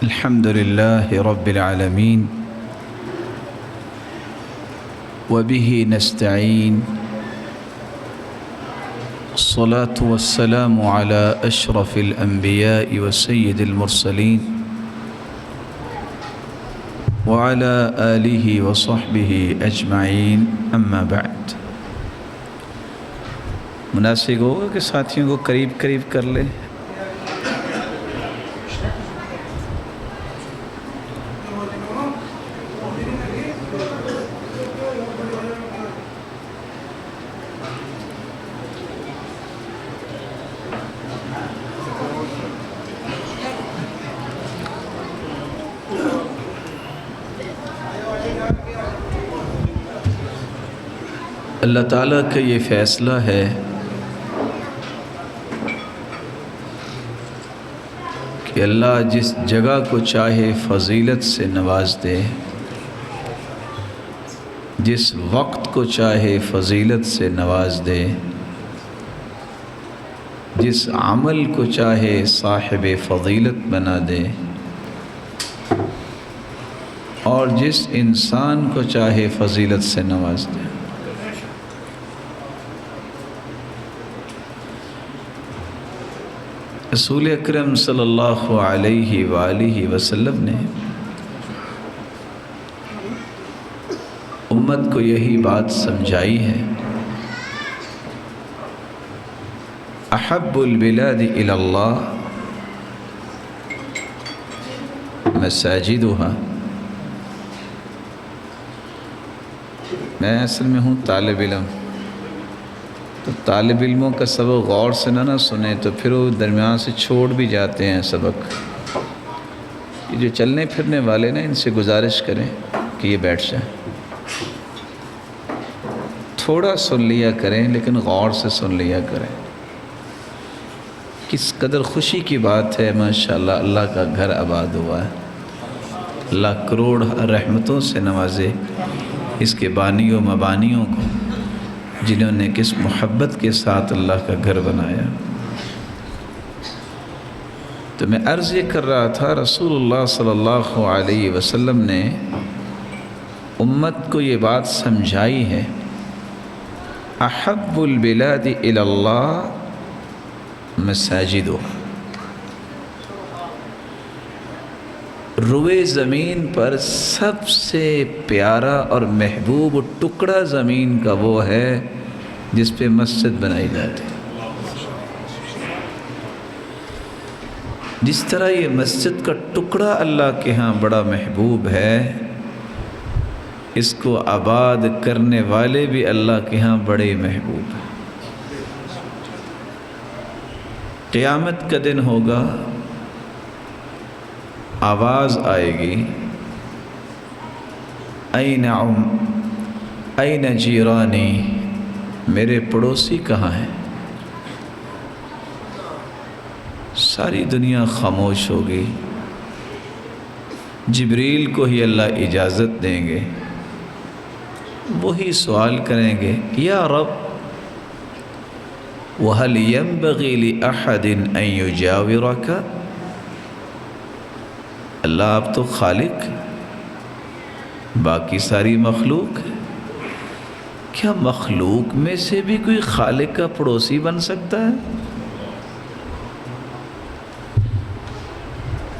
الحمد لله رب العالمين وبه نستعين الصلاة والسلام على أشرف الأنبياء وسيد المرسلين وعلى آله وصحبه أجمعين أما بعد مناسب ہوگا کہ ساتھیوں کو قریب قریب کر لیں۔ اللہ تعالیٰ کا یہ فیصلہ ہے کہ اللہ جس جگہ کو چاہے فضیلت سے نواز دے، جس وقت کو چاہے فضیلت سے نواز دے، جس عمل کو چاہے صاحب فضیلت بنا دے، اور جس انسان کو چاہے فضیلت سے نواز دے۔ رسول اکرم صلی اللہ علیہ وآلہ وسلم نے امت کو یہی بات سمجھائی ہے، احب البلاد الی اللہ مساجدها۔ میں اصل میں ہوں طالب علم، تو طالب علموں کا سبق غور سے نہ سنیں تو پھر وہ درمیان سے چھوڑ بھی جاتے ہیں سبق۔ یہ جو چلنے پھرنے والے نا، ان سے گزارش کریں کہ یہ بیٹھ جائیں، تھوڑا سن لیا کریں لیکن غور سے سن لیا کریں۔ کس قدر خوشی کی بات ہے، ماشاءاللہ اللہ کا گھر آباد ہوا ہے، اللہ کروڑ رحمتوں سے نوازے اس کے بانی و مبانیوں کو، جنہوں نے کس محبت کے ساتھ اللہ کا گھر بنایا۔ تو میں عرض یہ کر رہا تھا، رسول اللہ صلی اللہ علیہ وسلم نے امت کو یہ بات سمجھائی ہے، احب البلاد الی اللہ مساجدها۔ روئے زمین پر سب سے پیارا اور محبوب ٹکڑا زمین کا وہ ہے جس پہ مسجد بنائی جاتی ہے۔ جس طرح یہ مسجد کا ٹکڑا اللہ کے ہاں بڑا محبوب ہے، اس کو آباد کرنے والے بھی اللہ کے ہاں بڑے محبوب ہیں۔ قیامت کا دن ہوگا، آواز آئے گی، این جیرانی، میرے پڑوسی کہاں ہیں؟ ساری دنیا خاموش ہوگی، جبریل کو ہی اللہ اجازت دیں گے، وہی سوال کریں گے، یا رب وَهَلْ يَنْبَغِي لِأَحَدٍ أَن يُجَاوِرَكَ؟ اللہ آپ تو خالق، باقی ساری مخلوق ہے، کیا مخلوق میں سے بھی کوئی خالق کا پڑوسی بن سکتا ہے؟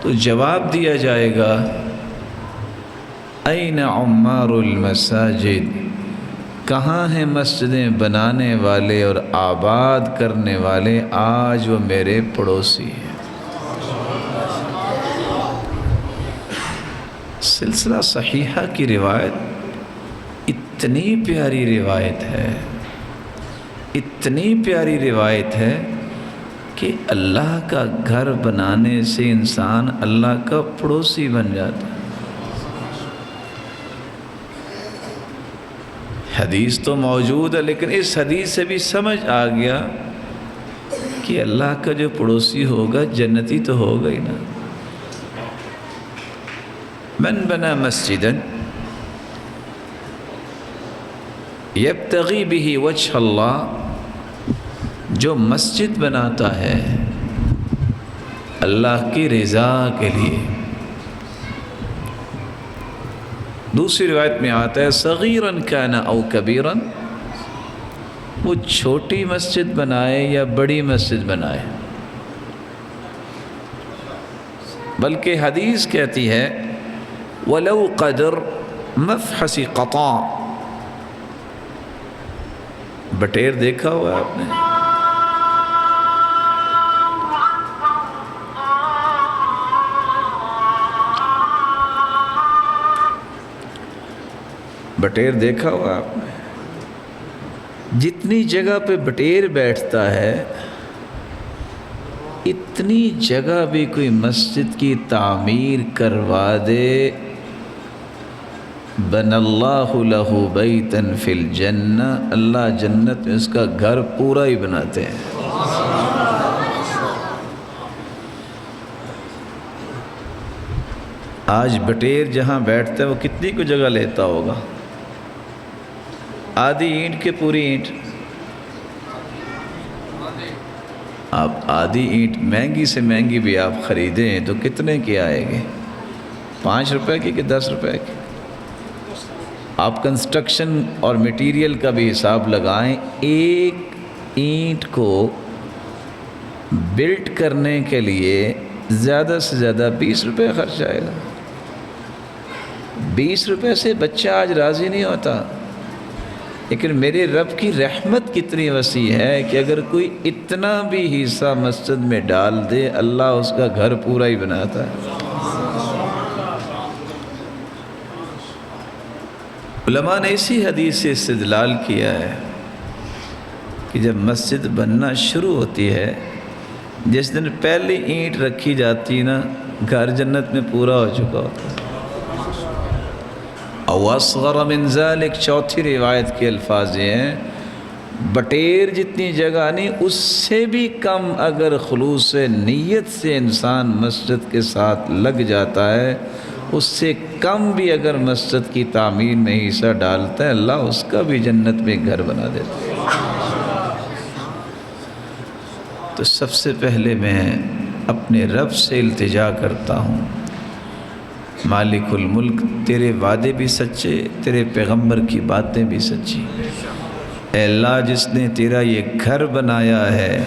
تو جواب دیا جائے گا، این عمار المساجد، کہاں ہیں مسجدیں بنانے والے اور آباد کرنے والے؟ آج وہ میرے پڑوسی ہیں۔ سلسلہ صحیحہ کی روایت اتنی پیاری روایت ہے، اتنی پیاری روایت ہے کہ اللہ کا گھر بنانے سے انسان اللہ کا پڑوسی بن جاتا ہے۔ حدیث تو موجود ہے، لیکن اس حدیث سے بھی سمجھ آ گیا کہ اللہ کا جو پڑوسی ہوگا جنتی تو ہوگا ہی نا۔ من بنا مسجدا یبتغی بہ وجہ اللہ، جو مسجد بناتا ہے اللہ کی رضا کے لیے، دوسری روایت میں آتا ہے صغیراً کان او کبیراً، وہ چھوٹی مسجد بنائے یا بڑی مسجد بنائے، بلکہ حدیث کہتی ہے وَلَوْ قَدْرَ مَفْحَصِ قَطَعٍ، بٹیر دیکھا ہوا ہے آپ نے؟ بٹیر دیکھا ہوا آپ نے؟ جتنی جگہ پہ بٹیر بیٹھتا ہے اتنی جگہ بھی کوئی مسجد کی تعمیر کروا دے، بن اللہ لہ بیتا فی الجنہ، اللہ جنت میں اس کا گھر پورا ہی بناتے ہیں۔ آج بٹیر جہاں بیٹھتا ہے وہ کتنی کو جگہ لیتا ہوگا؟ آدھی اینٹ کے پوری اینٹ؟ آپ آدھی اینٹ مہنگی سے مہنگی بھی آپ خریدیں تو کتنے کی آئے گی؟ 5 روپے کی کہ 10 روپے کی؟ آپ کنسٹرکشن اور میٹیریل کا بھی حساب لگائیں، ایک اینٹ کو بلڈ کرنے کے لیے زیادہ سے زیادہ 20 روپے خرچ آئے گا۔ 20 روپے سے بچہ آج راضی نہیں ہوتا، لیکن میرے رب کی رحمت کتنی وسیع ہے کہ اگر کوئی اتنا بھی حصہ مسجد میں ڈال دے اللہ اس کا گھر پورا ہی بناتا ہے۔ علماء نے اسی حدیث سے استدلال کیا ہے کہ جب مسجد بننا شروع ہوتی ہے، جس دن پہلی اینٹ رکھی جاتی نا، گھر جنت میں پورا ہو چکا ہوتا ہے۔ او اصغر من ذلک، چوتھی روایت کے الفاظ یہ ہیں بٹیر جتنی جگہ نہیں، اس سے بھی کم اگر خلوص نیت سے انسان مسجد کے ساتھ لگ جاتا ہے، اس سے کم بھی اگر مسجد کی تعمیر میں حصہ ڈالتا ہے اللہ اس کا بھی جنت میں گھر بنا دیتا ہے۔ تو سب سے پہلے میں اپنے رب سے التجا کرتا ہوں، مالک الملک تیرے وعدے بھی سچے، تیرے پیغمبر کی باتیں بھی سچی، اے اللہ جس نے تیرا یہ گھر بنایا ہے،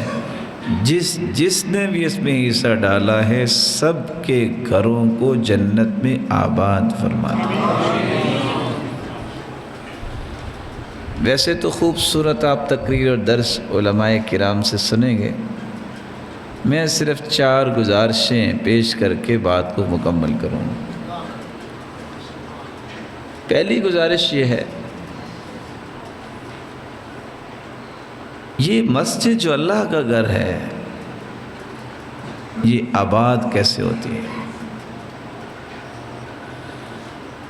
جس نے بھی اس میں حصہ ڈالا ہے، سب کے گھروں کو جنت میں آباد فرما دے۔ ویسے تو خوبصورت آپ تقریر اور درس علماء کرام سے سنیں گے، میں صرف 4 گزارشیں پیش کر کے بات کو مکمل کروں گا۔ پہلی گزارش یہ ہے، یہ مسجد جو اللہ کا گھر ہے یہ آباد کیسے ہوتی ہے؟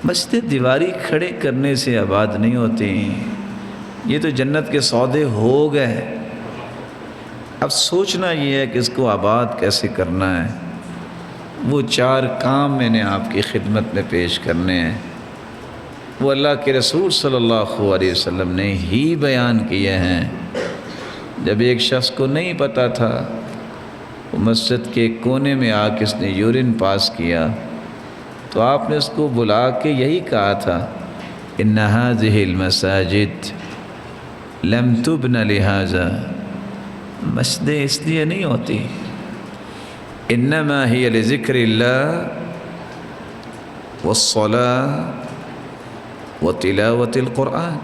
مسجد دیواری کھڑے کرنے سے آباد نہیں ہوتی، یہ تو جنت کے سودے ہو گئے، اب سوچنا یہ ہے کہ اس کو آباد کیسے کرنا ہے۔ وہ 4 کام میں نے آپ کی خدمت میں پیش کرنے ہیں، وہ اللہ کے رسول صلی اللہ علیہ وسلم نے ہی بیان کیے ہیں۔ جب ایک شخص کو نہیں پتہ تھا، وہ مسجد کے کونے میں آ کے اس نے یورین پاس کیا، تو آپ نے اس کو بلا کے یہی کہا تھا، ان هذه المساجد لم تبن لہذا، مسجدیں اس لیے نہیں ہوتی، انما هي لذکر اللہ والصلاة وتلاوت القرآن۔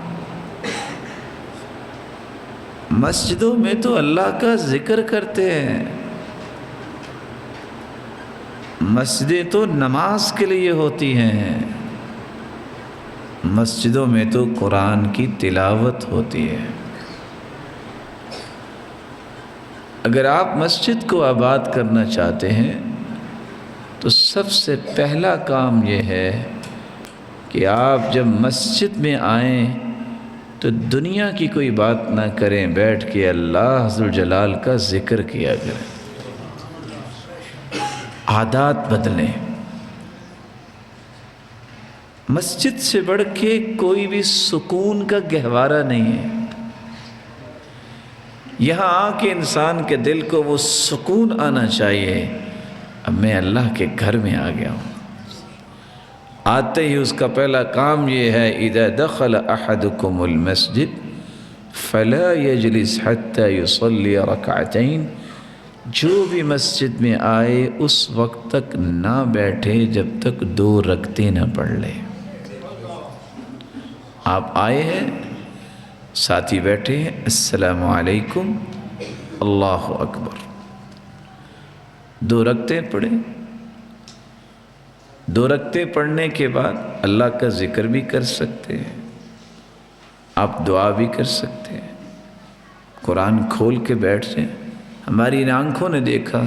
مسجدوں میں تو اللہ کا ذکر کرتے ہیں، مسجدیں تو نماز کے لیے ہوتی ہیں، مسجدوں میں تو قرآن کی تلاوت ہوتی ہے۔ اگر آپ مسجد کو آباد کرنا چاہتے ہیں تو سب سے پہلا کام یہ ہے کہ آپ جب مسجد میں آئیں تو دنیا کی کوئی بات نہ کریں، بیٹھ کے اللہ ذوالجلال کا ذکر کیا کریں، عادات بدلیں۔ مسجد سے بڑھ کے کوئی بھی سکون کا گہوارہ نہیں ہے، یہاں آ کے انسان کے دل کو وہ سکون آنا چاہیے، اب میں اللہ کے گھر میں آ گیا ہوں، آتے ہی اس کا پہلا کام یہ ہے اذا دخل احدکم المسجد فلا یجلس حتی یصلی رکعتین، جو بھی مسجد میں آئے اس وقت تک نہ بیٹھے جب تک 2 رکعتیں نہ پڑھ لے۔ آپ آئے ہیں، ساتھی بیٹھے ہیں، السلام علیکم، اللہ اکبر، 2 رکعتیں پڑھیں۔ 2 رکعتیں پڑھنے کے بعد اللہ کا ذکر بھی کر سکتے ہیں، آپ دعا بھی کر سکتے ہیں، قرآن کھول کے بیٹھ جائیں۔ ہماری ان آنکھوں نے دیکھا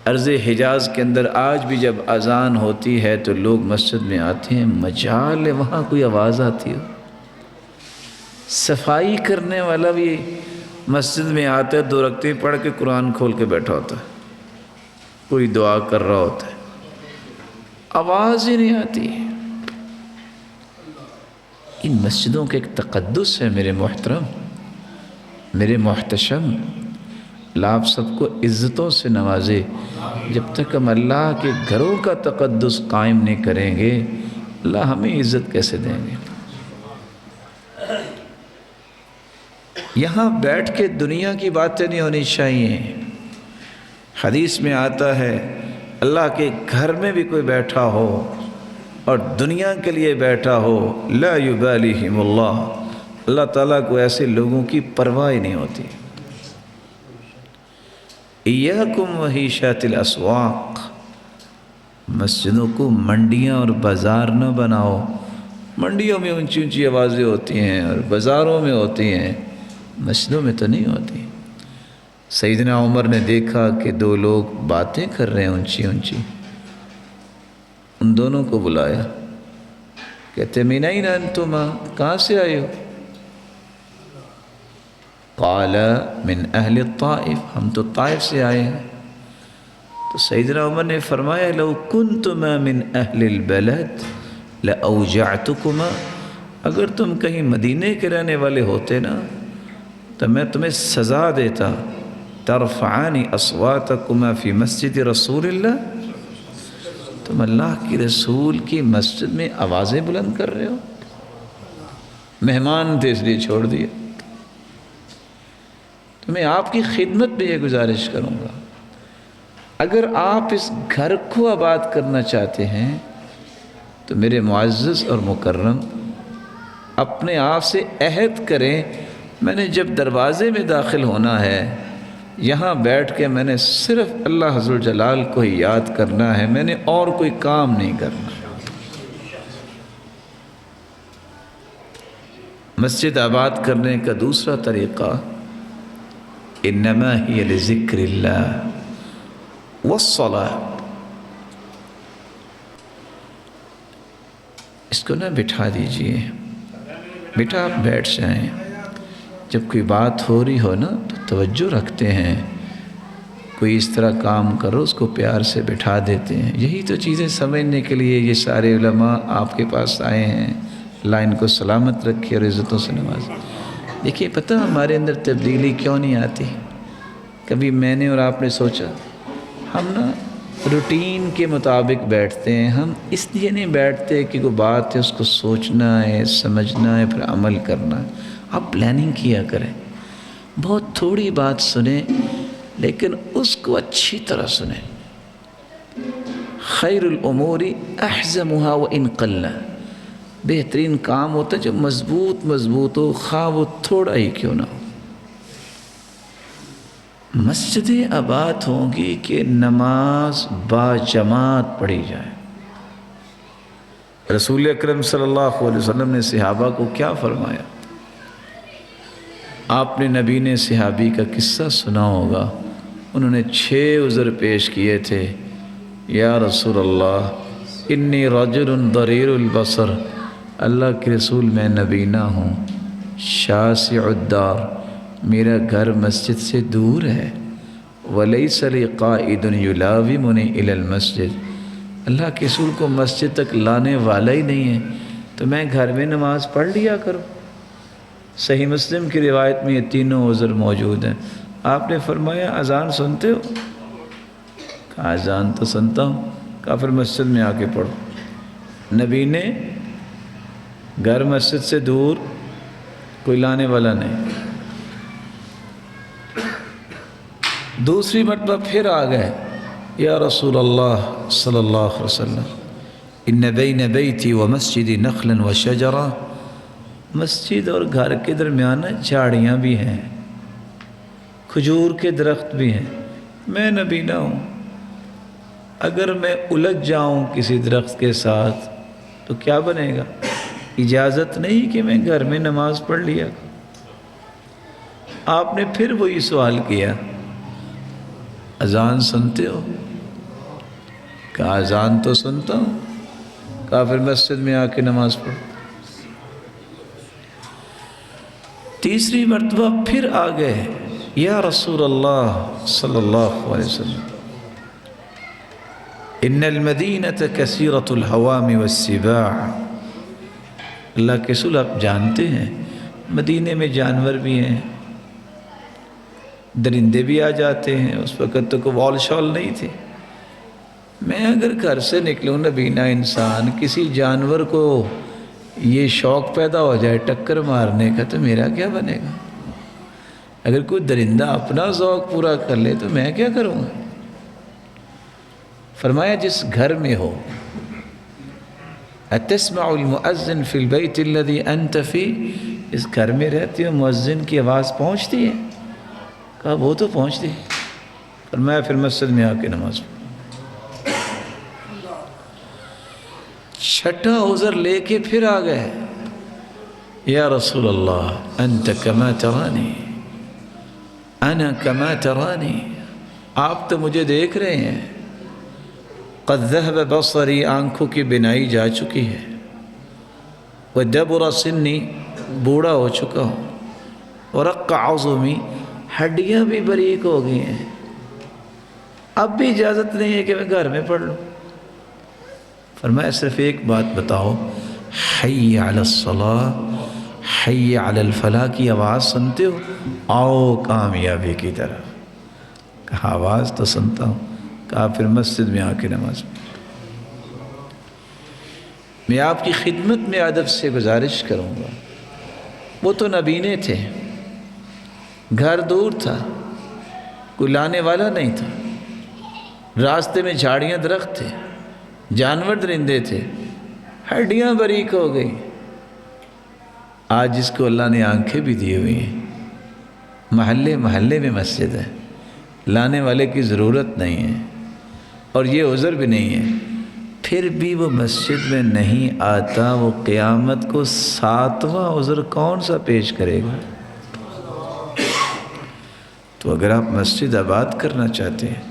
ارض حجاز کے اندر آج بھی جب اذان ہوتی ہے تو لوگ مسجد میں آتے ہیں، مجال ہے وہاں کوئی آواز آتی ہو، صفائی کرنے والا بھی مسجد میں آتا ہے، 2 رکعتیں پڑھ کے قرآن کھول کے بیٹھا ہوتا ہے، کوئی دعا کر رہا ہوتا ہے، آواز ہی نہیں آتی۔ ان مسجدوں کا ایک تقدس ہے میرے محترم، میرے محتشم، اللہ آپ سب کو عزتوں سے نوازے۔ جب تک ہم اللہ کے گھروں کا تقدس قائم نہیں کریں گے، اللہ ہمیں عزت کیسے دیں گے؟ یہاں بیٹھ کے دنیا کی باتیں نہیں ہونی چاہیے۔ حدیث میں آتا ہے اللہ کے گھر میں بھی کوئی بیٹھا ہو اور دنیا کے لیے بیٹھا ہو، لا یبالیہم اللہ، اللہ تعالیٰ کو ایسے لوگوں کی پرواہ نہیں ہوتی۔ ایاکم وحیشات الاسواق، مسجدوں کو منڈیاں اور بازار نہ بناؤ۔ منڈیوں میں اونچی اونچی آوازیں ہوتی ہیں اور بازاروں میں ہوتی ہیں، مسجدوں میں تو نہیں ہوتی۔ سیدنا عمر نے دیکھا کہ 2 لوگ باتیں کر رہے ہیں اونچی اونچی، ان دونوں کو بلایا، کہتے من این انتما، کہاں سے آئے ہو؟ قال من اہل الطائف، ہم تو طائف سے آئے ہیں۔ تو سیدنا عمر نے فرمایا لو کنتما من اہل البلد لاوجعتکما، اگر تم کہیں مدینے کے رہنے والے ہوتے نا تو میں تمہیں سزا دیتا، ترفعان اصواتکما فی مسجد رسول اللہ، تم اللہ کی رسول کی مسجد میں آوازیں بلند کر رہے ہو، مہمان تھے اس لیے چھوڑ دیا۔ تو میں آپ کی خدمت میں یہ گزارش کروں گا، اگر آپ اس گھر کو آباد کرنا چاہتے ہیں تو میرے معزز اور مکرم اپنے آپ سے عہد کریں، میں نے جب دروازے میں داخل ہونا ہے یہاں بیٹھ کے میں نے صرف اللہ عز و جلال کو ہی یاد کرنا ہے، میں نے اور کوئی کام نہیں کرنا۔ مسجد آباد کرنے کا دوسرا طریقہ انما ہی لذکر اللہ والصلاۃ، اس کو نہ بٹھا دیجئے، بیٹا آپ بیٹھ جائیں، جب کوئی بات ہو رہی ہو نا تو توجہ رکھتے ہیں، کوئی اس طرح کام کرو اس کو پیار سے بٹھا دیتے ہیں۔ یہی تو چیزیں سمجھنے کے لیے یہ سارے علماء آپ کے پاس آئے ہیں، اللہ ان کو سلامت رکھے اور عزتوں سے نوازے۔ دیکھیے پتہ ہمارے اندر تبدیلی کیوں نہیں آتی؟ کبھی میں نے اور آپ نے سوچا، ہم نا روٹین کے مطابق بیٹھتے ہیں، ہم اس لیے نہیں بیٹھتے کہ کوئی بات ہے اس کو سوچنا ہے، سمجھنا ہے، پھر عمل کرنا ہے۔ آپ پلاننگ کیا کریں، بہت تھوڑی بات سنیں لیکن اس کو اچھی طرح سنیں۔ خیر الامور احزمها وان قل، بہترین کام ہوتا ہے جو مضبوط ہو، خواہ وہ تھوڑا ہی کیوں نہ ہو۔ مسجدیں آباد ہوں گی کہ نماز با جماعت پڑھی جائے۔ رسول اکرم صلی اللہ علیہ وسلم نے صحابہ کو کیا فرمایا؟ آپ نے نبی نے صحابی کا قصہ سنا ہوگا، انہوں نے 6 عذر پیش کیے تھے، یا رسول اللہ انی رجل ضریر البصر، اللہ کے رسول میں نبینا ہوں، شاسع الدار، میرا گھر مسجد سے دور ہے، ولیس لی قائد یلاومنی الی المسجد، اللہ کے رسول کو مسجد تک لانے والا ہی نہیں ہے تو میں گھر میں نماز پڑھ لیا کروں۔ صحیح مسلم کی روایت میں یہ تینوں عذر موجود ہیں۔ آپ نے فرمایا اذان سنتے ہو؟ کہا اذان تو سنتا ہوں۔ کہا پھر مسجد میں آ کے پڑھو۔ نبی نے گھر مسجد سے دور کوئی لانے والا نہیں. دوسری مرتبہ پھر آ گئے، یا رسول اللہ صلی اللہ علیہ وسلم ان بین بیتی و مسجدی نخلا و شجرہ، مسجد اور گھر کے درمیان جھاڑیاں بھی ہیں، کھجور کے درخت بھی ہیں، میں نبینا ہوں، اگر میں الجھ جاؤں کسی درخت کے ساتھ تو کیا بنے گا؟ اجازت نہیں کہ میں گھر میں نماز پڑھ لیا. آپ نے پھر وہی سوال کیا، اذان سنتے ہو؟ کہا اذان تو سنتا ہوں. کہا پھر مسجد میں آ کے نماز پڑھو. تیسری مرتبہ پھر آ گئے، یا رسول اللہ صلی اللہ علیہ وسلم ان المدینۃ کثیرۃ الحوام والسباع، اللہ کے رسول آپ جانتے ہیں مدینے میں جانور بھی ہیں، درندے بھی آ جاتے ہیں. اس وقت تو کوئی وال شال نہیں تھے. میں اگر گھر سے نکلوں نبینا انسان، کسی جانور کو یہ شوق پیدا ہو جائے ٹکر مارنے کا تو میرا کیا بنے گا؟ اگر کوئی درندہ اپنا ذوق پورا کر لے تو میں کیا کروں گا؟ فرمایا جس گھر میں ہو، اتسمع المؤذن فی البیت الذی انت فی، اس گھر میں رہتی ہو مؤذن کی آواز پہنچتی ہے؟ کہا وہ تو پہنچتی ہے. فرمایا پھر مسجد میں آ کے نماز پڑھو. چھٹا عذر لے کے پھر آ گئے، یا رسول اللہ انت کما ترانی انا کما ترانی، آپ تو مجھے دیکھ رہے ہیں، قد ذهب بصری، آنکھوں کی بینائی جا چکی ہے، وجبر سنی، بوڑھا ہو چکا ہوں، ورق عظمی، ہڈیاں بھی باریک ہو گئی ہیں، اب بھی اجازت نہیں ہے کہ میں گھر میں پڑھ لوں. فرمایا صرف ایک بات بتاؤ، حی علی الصلاۃ حی علی الفلاح کی آواز سنتے ہو؟ آؤ کامیابی کی طرف. کہا آواز تو سنتا ہوں. کہا پھر مسجد میں آ کے نماز پڑھو. میں آپ کی خدمت میں ادب سے گزارش کروں گا، وہ تو نبینے تھے، گھر دور تھا، کوئی لانے والا نہیں تھا، راستے میں جھاڑیاں درخت تھے، جانور درندے تھے، ہڈیاں باریک ہو گئی. آج جس کو اللہ نے آنکھیں بھی دی ہوئی ہیں، محلے محلے میں مسجد ہے، لانے والے کی ضرورت نہیں ہے اور یہ عذر بھی نہیں ہے، پھر بھی وہ مسجد میں نہیں آتا، وہ قیامت کو 7واں عذر کون سا پیش کرے گا؟ تو اگر آپ مسجد آباد کرنا چاہتے ہیں،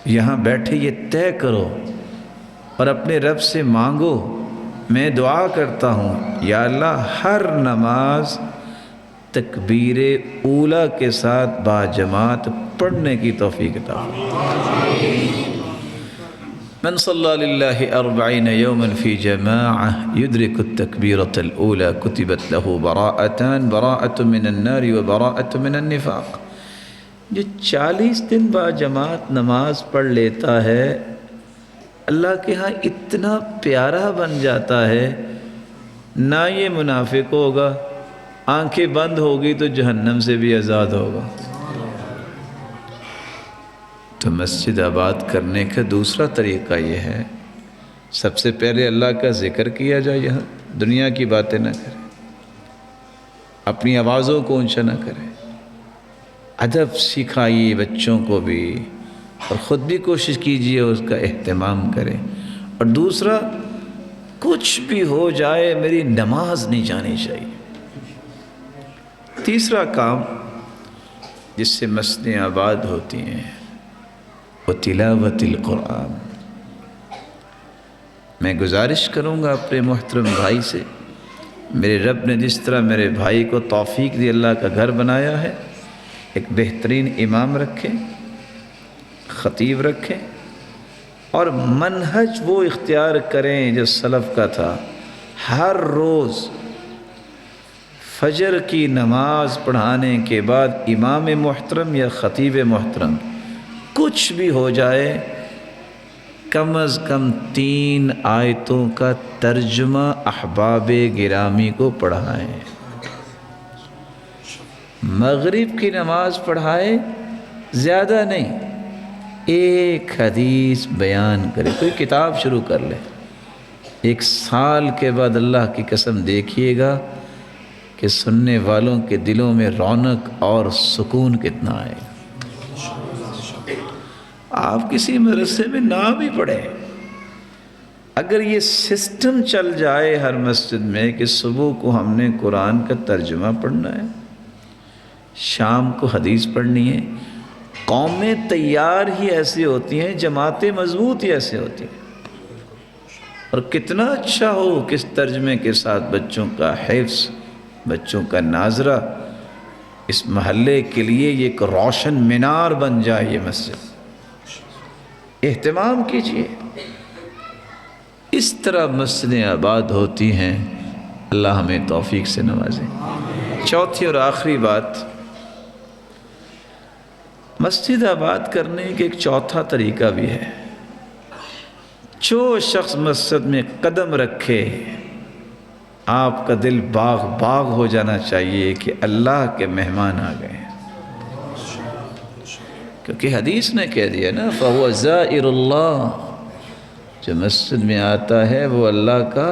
یہاں بیٹھے یہ طے کرو اور اپنے رب سے مانگو، میں دعا کرتا ہوں یا اللہ ہر نماز تکبیر اولیٰ کے ساتھ باجماعت پڑھنے کی توفیق عطا فرما. من صلی للہ 40 یوما فی جماعہ یدرک التکبیرۃ الاولیٰ کتبت له براءتان، براءۃ من النار و براءۃ من النفاق. جو 40 دن باجماعت نماز پڑھ لیتا ہے، اللہ کے ہاں اتنا پیارا بن جاتا ہے، نہ یہ منافق ہوگا، آنکھیں بند ہوگی تو جہنم سے بھی آزاد ہوگا. تو مسجد آباد کرنے کا دوسرا طریقہ یہ ہے، سب سے پہلے اللہ کا ذکر کیا جائے، یہاں دنیا کی باتیں نہ کرے، اپنی آوازوں کو اونچا نہ کرے، ادب سکھائیے بچوں کو بھی اور خود بھی کوشش کیجئے اس کا اہتمام کریں. اور دوسرا، کچھ بھی ہو جائے میری نماز نہیں جانی چاہیے. تیسرا کام جس سے مسجدیں آباد ہوتی ہیں وہ تلاوت القرآن. میں گزارش کروں گا اپنے محترم بھائی سے، میرے رب نے جس طرح میرے بھائی کو توفیق دی، اللہ کا گھر بنایا ہے، ایک بہترین امام رکھیں، خطیب رکھیں اور منہج وہ اختیار کریں جو سلف کا تھا. ہر روز فجر کی نماز پڑھانے کے بعد امام محترم یا خطیب محترم کچھ بھی ہو جائے کم از کم 3 آیتوں کا ترجمہ احباب گرامی کو پڑھائیں، مغرب کی نماز پڑھائے، زیادہ نہیں، ایک حدیث بیان کرے، کوئی کتاب شروع کر لے۔ 1 سال کے بعد اللہ کی قسم دیکھیے گا کہ سننے والوں کے دلوں میں رونق اور سکون کتنا آئے گا۔ آپ کسی مدرسے میں نہ بھی پڑھیں، اگر یہ سسٹم چل جائے ہر مسجد میں کہ صبح کو ہم نے قرآن کا ترجمہ پڑھنا ہے، شام کو حدیث پڑھنی ہے، قومیں تیار ہی ایسی ہوتی ہیں، جماعتیں مضبوط ہی ایسے ہوتی ہیں۔ اور کتنا اچھا ہو کس ترجمے کے ساتھ بچوں کا حفظ، بچوں کا ناظرہ، اس محلے کے لیے یہ ایک روشن مینار بن جائے یہ مسجد۔ اہتمام کیجیے، اس طرح مسجدیں آباد ہوتی ہیں۔ اللہ ہمیں توفیق سے نوازے۔ چوتھی اور آخری بات، مسجد آباد کرنے کا ایک چوتھا طریقہ بھی ہے۔ جو شخص مسجد میں قدم رکھے، آپ کا دل باغ باغ ہو جانا چاہیے کہ اللہ کے مہمان آ گئے، کیونکہ حدیث نے کہہ دیا نا فَهُوَ زَائِرُ اللَّهِ، جو مسجد میں آتا ہے وہ اللہ کا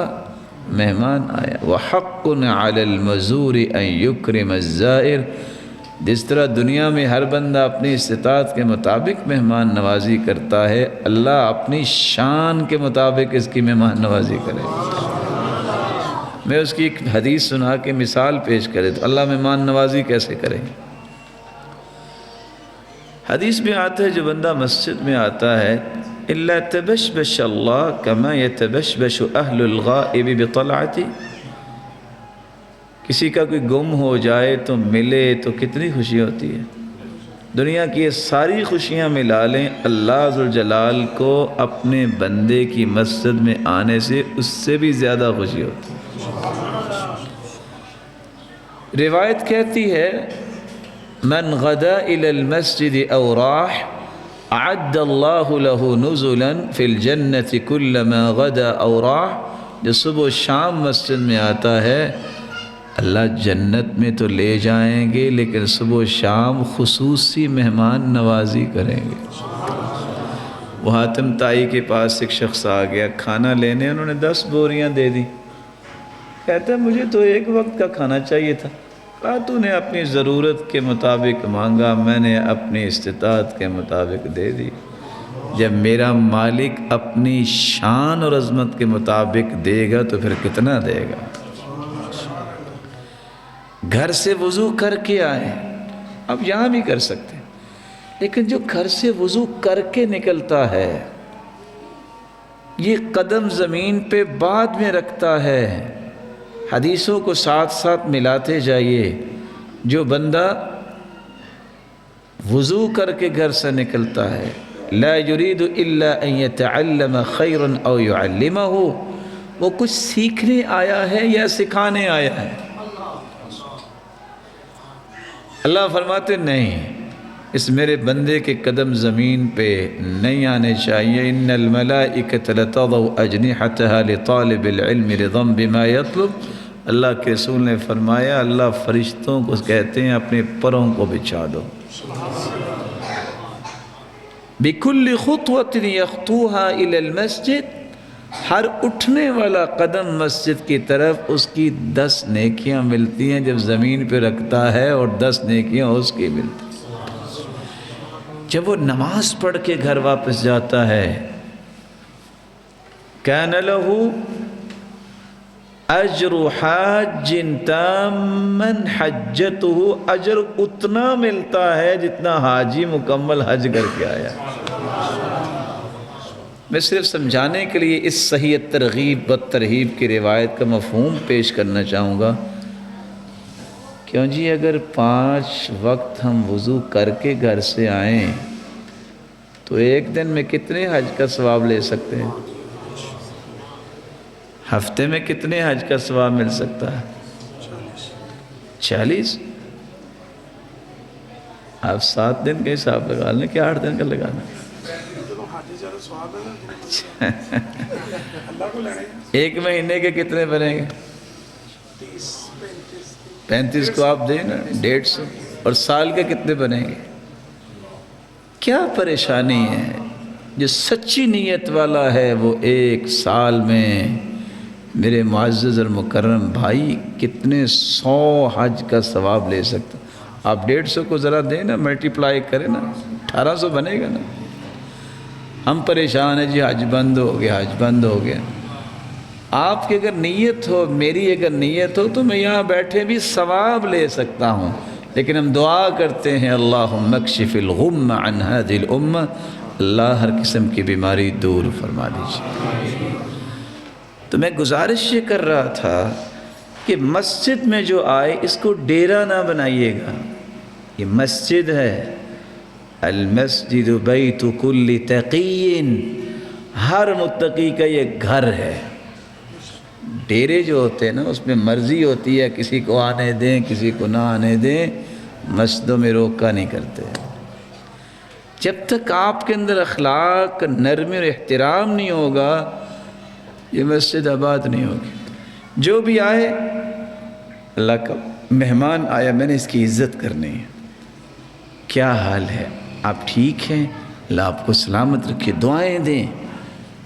مہمان آیا۔ وَحَقٌّ عَلَى الْمَزُورِ أَن يُكْرِمَ الزَّائِرِ، جس طرح دنیا میں ہر بندہ اپنی استطاعت کے مطابق مہمان نوازی کرتا ہے، اللہ اپنی شان کے مطابق اس کی مہمان نوازی کرے۔ میں اس کی ایک حدیث سنا کے مثال پیش کرے تو اللہ مہمان نوازی کیسے کرے۔ حدیث میں آتا ہے جو بندہ مسجد میں آتا ہے إِلَّا تَبَشْبَشَ اللَّهُ كَمَا يَتَبَشْبَشُ أَهْلُ الْغَائِبِ بِطَلْعَتِهِ، کسی کا کوئی گم ہو جائے تو ملے تو کتنی خوشی ہوتی ہے۔ دنیا کی یہ ساری خوشیاں ملا لیں، اللہ ذوالجلال کو اپنے بندے کی مسجد میں آنے سے اس سے بھی زیادہ خوشی ہوتی ہے۔ روایت کہتی ہے من غدا الى المسجد او راح اعد اللہ له نزلا فی الجنة كلما غدا او راح، جو صبح و شام مسجد میں آتا ہے اللہ جنت میں تو لے جائیں گے، لیکن صبح و شام خصوصی مہمان نوازی کریں گے۔ وہ حاتم تائی کے پاس ایک شخص آ گیا کھانا لینے، انہوں نے 10 بوریاں دے دی، کہتا ہے مجھے تو ایک وقت کا کھانا چاہیے تھا۔ کہا تو نے اپنی ضرورت کے مطابق مانگا، میں نے اپنی استطاعت کے مطابق دے دی۔ جب میرا مالک اپنی شان اور عظمت کے مطابق دے گا تو پھر کتنا دے گا۔ گھر سے وضو کر کے آئے، اب یہاں بھی کر سکتے ہیں، لیکن جو گھر سے وضو کر کے نکلتا ہے یہ قدم زمین پہ بعد میں رکھتا ہے۔ حدیثوں کو ساتھ ساتھ ملاتے جائیے۔ جو بندہ وضو کر کے گھر سے نکلتا ہے لا يريد الا ان يتعلم خيرا او يعلمه، وہ کچھ سیکھنے آیا ہے یا سکھانے آیا ہے۔ اللہ فرماتے نہیں، اس میرے بندے کے قدم زمین پہ نہیں آنے چاہیے۔ ان الملائکۃ لتضع اجنحتها لطالب العلم رضا بما يطلب، اللہ کے رسول نے فرمایا اللہ فرشتوں کو کہتے ہیں اپنے پروں کو بچھا دو۔ بِكُلِّ خُطْوَةٍ يَخْطُوهَا إِلَى الْمَسْجِدِ، ہر اٹھنے والا قدم مسجد کی طرف اس کی 10 نیکیاں ملتی ہیں جب زمین پہ رکھتا ہے، اور 10 نیکیاں اس کی ملتی ہیں جب وہ نماز پڑھ کے گھر واپس جاتا ہے۔ كَانَ لَهُ اجر حاج تامًا حجته، اجر اتنا ملتا ہے جتنا حاجی مکمل حج کر کے آیا۔ میں صرف سمجھانے کے لیے اس صحیح ترغیب و ترہیب کی روایت کا مفہوم پیش کرنا چاہوں گا۔ کیوں جی اگر 5 وقت ہم وضو کر کے گھر سے آئیں تو ایک دن میں کتنے حج کا ثواب لے سکتے ہیں؟ ہفتے میں کتنے حج کا ثواب مل سکتا ہے؟ 40۔ آپ 7 دن کا حساب لگا لیں کہ 8 دن کا لگانا؟ ایک مہینے کے کتنے بنیں گے؟ 35 کو آپ دیں نا 150، اور سال کے کتنے بنیں گے؟ کیا پریشانی ہے؟ جو سچی نیت والا ہے وہ ایک سال میں، میرے معزز اور مکرم بھائی، کتنے 100 حج کا ثواب لے سکتا۔ آپ 150 کو ذرا دیں نا، ملٹیپلائی کریں نا، 1800 بنے گا نا۔ ہم پریشان ہیں جی حج بند ہو گیا، حج بند ہو گیا۔ آپ کی اگر نیت ہو، میری اگر نیت ہو، تو میں یہاں بیٹھے بھی ثواب لے سکتا ہوں، لیکن ہم دعا کرتے ہیں اللہم اکشف الغم عن هذه الامہ، اللہ ہر قسم کی بیماری دور فرما دیجیے۔ تو میں گزارش یہ کر رہا تھا کہ مسجد میں جو آئے اس کو ڈیرا نہ بنائیے گا، یہ مسجد ہے۔ المسجد بیت کل تقی، ہر متقی کا یہ گھر ہے۔ ڈیرے جو ہوتے ہیں نا اس میں مرضی ہوتی ہے، کسی کو آنے دیں کسی کو نہ آنے دیں، مسجدوں میں روکا نہیں کرتے۔ جب تک آپ کے اندر اخلاق، نرمی اور احترام نہیں ہوگا، یہ مسجد آباد نہیں ہوگی۔ جو بھی آئے، اللہ کا مہمان آیا، میں نے اس کی عزت کرنی ہے۔ کیا حال ہے؟ آپ ٹھیک ہیں؟ اللہ آپ کو سلامت رکھے، دعائیں دیں،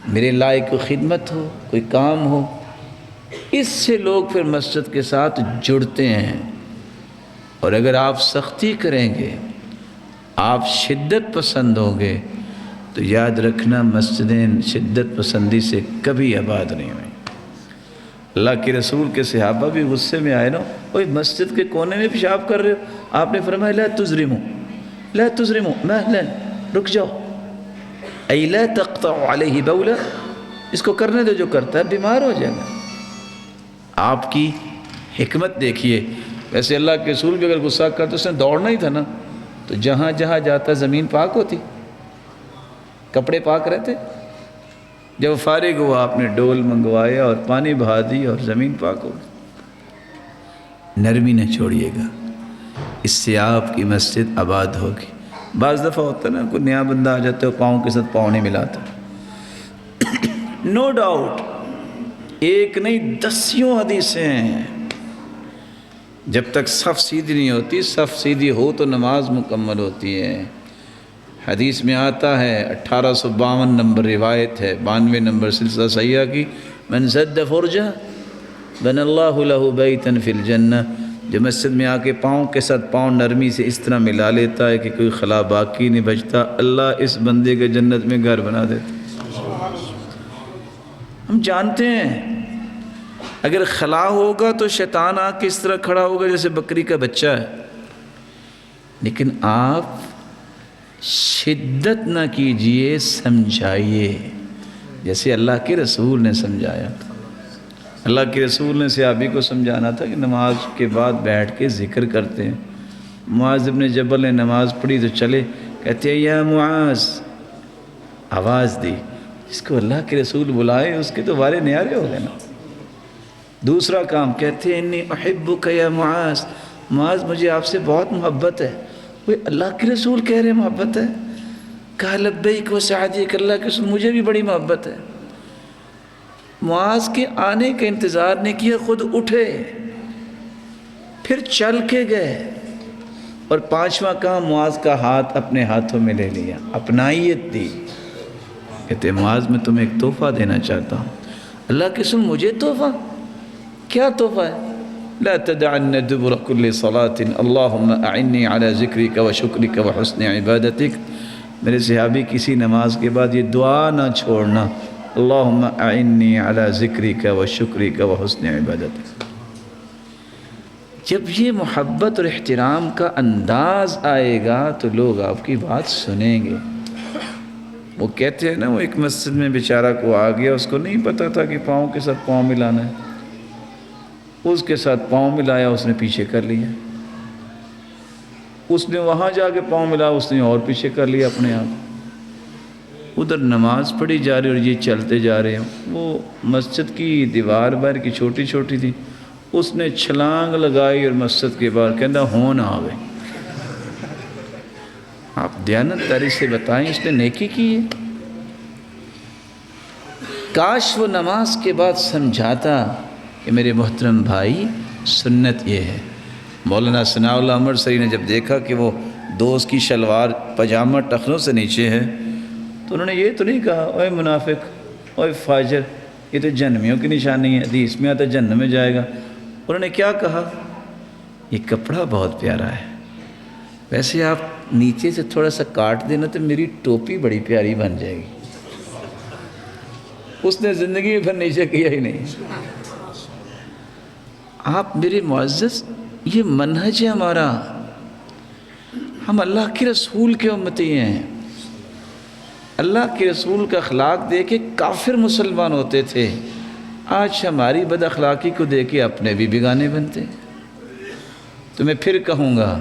میرے لائق کو خدمت ہو، کوئی کام ہو۔ اس سے لوگ پھر مسجد کے ساتھ جڑتے ہیں۔ اور اگر آپ سختی کریں گے، آپ شدت پسند ہوں گے، تو یاد رکھنا مسجدیں شدت پسندی سے کبھی آباد نہیں ہوئیں۔ اللہ کے رسول کے صحابہ بھی غصے میں آئے نا، اوہ مسجد کے کونے میں پیشاب کر رہے ہو؟ آپ نے فرمایا لا تزرموا لا تزرموا مہلا، رک جاؤ، ای لا تقطعوا علیہ بولا، اس کو کرنے دو، جو کرتا ہے بیمار ہو جائے گا۔ آپ کی حکمت دیکھیے۔ ویسے اللہ کے رسول بھی اگر غصہ کرتے اس نے دوڑنا ہی تھا نا، تو جہاں جہاں جاتا زمین پاک ہوتی، کپڑے پاک رہتے۔ جب فارغ ہوا آپ نے ڈول منگوایا اور پانی بہا دی اور زمین پاک ہو گئی۔ نرمی نہ چھوڑیے گا، اس سے آپ کی مسجد آباد ہوگی۔ بعض دفعہ ہوتا ہے نا، کوئی نیا بندہ آ جاتا ہے، پاؤں کے ساتھ پاؤں نہیں ملاتا۔ نو ڈاؤٹ، ایک نہیں دسیوں حدیثیں ہیں۔ جب تک صف سیدھی نہیں ہوتی، صف سیدھی ہو تو نماز مکمل ہوتی ہے۔ حدیث میں آتا ہے، 1852 نمبر روایت ہے، 92 نمبر سلسلہ صحیحہ کی، من سد فرجہ بن اللہ لہ بیتا فی الجنہ، جو مسجد میں آ کے پاؤں کے ساتھ پاؤں نرمی سے اس طرح ملا لیتا ہے کہ کوئی خلا باقی نہیں بچتا، اللہ اس بندے کے جنت میں گھر بنا دیتا۔ ہم جانتے ہیں اگر خلا ہوگا تو شیطان آ کے اس طرح کھڑا ہوگا جیسے بکری کا بچہ ہے، لیکن آپ شدت نہ کیجئے، سمجھائیے، جیسے اللہ کے رسول نے سمجھایا۔ اللہ کے رسول نے صحابی کو سمجھانا تھا کہ نماز کے بعد بیٹھ کے ذکر کرتے ہیں۔ معاذ بن جبل نے نماز پڑھی تو چلے، کہتے ہیں یا معاذ، آواز دی۔ جس کو اللہ کے رسول بلائے اس کے تو وارے نیارے ہو گئے نا۔ دوسرا کام، کہتے ہیں انی احبک یا معاذ، معاذ مجھے آپ سے بہت محبت ہے۔ وہ اللہ کے رسول کہہ رہے محبت ہے؟ کہا لبیک و سعدیک، اللہ کے رسول مجھے بھی بڑی محبت ہے۔ معاذ کے آنے کا انتظار نہیں کیا، خود اٹھے، پھر چل کے گئے، اور پانچواں کام، معاذ کا ہاتھ اپنے ہاتھوں میں لے لیا، اپنائیت دی۔ کہتے ہیں معاذ میں تمہیں ایک تحفہ دینا چاہتا ہوں۔ اللہ کے رسول مجھے تحفہ؟ کیا تحفہ ہے؟ لا تدعن دبر كل صلاة اللہم اعنی علی ذکرک و شکرک و حسن عبادتک۔ میرے صحابی کسی نماز کے بعد یہ دعا نہ چھوڑنا، اللہم اعنی علی ذکرک و شکرک و حسن عبادتک۔ جب یہ محبت اور احترام کا انداز آئے گا تو لوگ آپ کی بات سنیں گے۔ وہ کہتے ہیں نا، وہ ایک مسجد میں بیچارہ کو آ گیا، اس کو نہیں پتا تھا کہ پاؤں کے ساتھ پاؤں ملانا ہے، اس کے ساتھ پاؤں ملایا، اس نے پیچھے کر لیا۔ اس نے وہاں جا کے پاؤں ملایا، اس نے اور پیچھے کر لیا اپنے آپ۔ ادھر نماز پڑھی جا رہی اور یہ چلتے جا رہے ہیں۔ وہ مسجد کی دیوار باہر کی چھوٹی چھوٹی تھی، اس نے چھلانگ لگائی اور مسجد کے باہر کہنا ہون آ گئے۔ آپ دیانت داری سے بتائیں، اس نے نیکی کی ہے؟ کاش وہ نماز کے بعد سمجھاتا کہ میرے محترم بھائی سنت یہ ہے۔ مولانا ثناء اللہ امرتسری نے جب دیکھا کہ وہ دوست کی شلوار پاجامہ ٹخنوں سے نیچے ہے تو انہوں نے یہ تو نہیں کہا اوے منافق، اوے فاجر، یہ تو جہنمیوں کی نشانی ہے، حدیث میں آتا جہنم میں جائے گا۔ انہوں نے کیا کہا؟ یہ کپڑا بہت پیارا ہے، ویسے آپ نیچے سے تھوڑا سا کاٹ دینا تو میری ٹوپی بڑی پیاری بن جائے گی۔ اس نے زندگی میں پھر نیچے کیا ہی نہیں۔ آپ میرے معزز، یہ منہج ہے ہمارا، ہم اللہ کے رسول کے امتی ہیں۔ اللہ کے رسول کا اخلاق دیکھ کے کافر مسلمان ہوتے تھے، آج ہماری بد اخلاقی کو دیکھ کے اپنے بھی بیگانے بنتے۔ تو میں پھر کہوں گا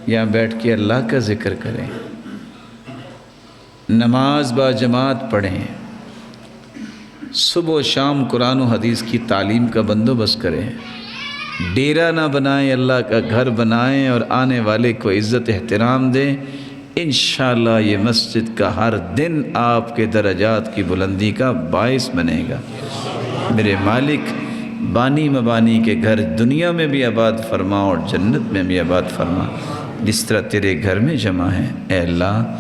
یہاں بیٹھ کے اللہ کا ذکر کریں، نماز با جماعت پڑھیں، صبح و شام قرآن و حدیث کی تعلیم کا بندوبست کریں، ڈیرا نہ بنائیں، اللہ کا گھر بنائیں اور آنے والے کو عزت احترام دیں۔ انشاءاللہ یہ مسجد کا ہر دن آپ کے درجات کی بلندی کا باعث بنے گا۔ میرے مالک بانی مبانی کے گھر دنیا میں بھی آباد فرما اور جنت میں بھی آباد فرما، جس طرح تیرے گھر میں جمع ہیں اے اللہ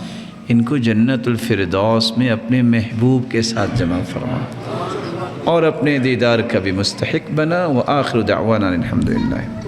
ان کو جنت الفردوس میں اپنے محبوب کے ساتھ جمع فرما اور اپنے دیدار کا بھی مستحق بنا۔ وآخر دعوانا الحمدللہ۔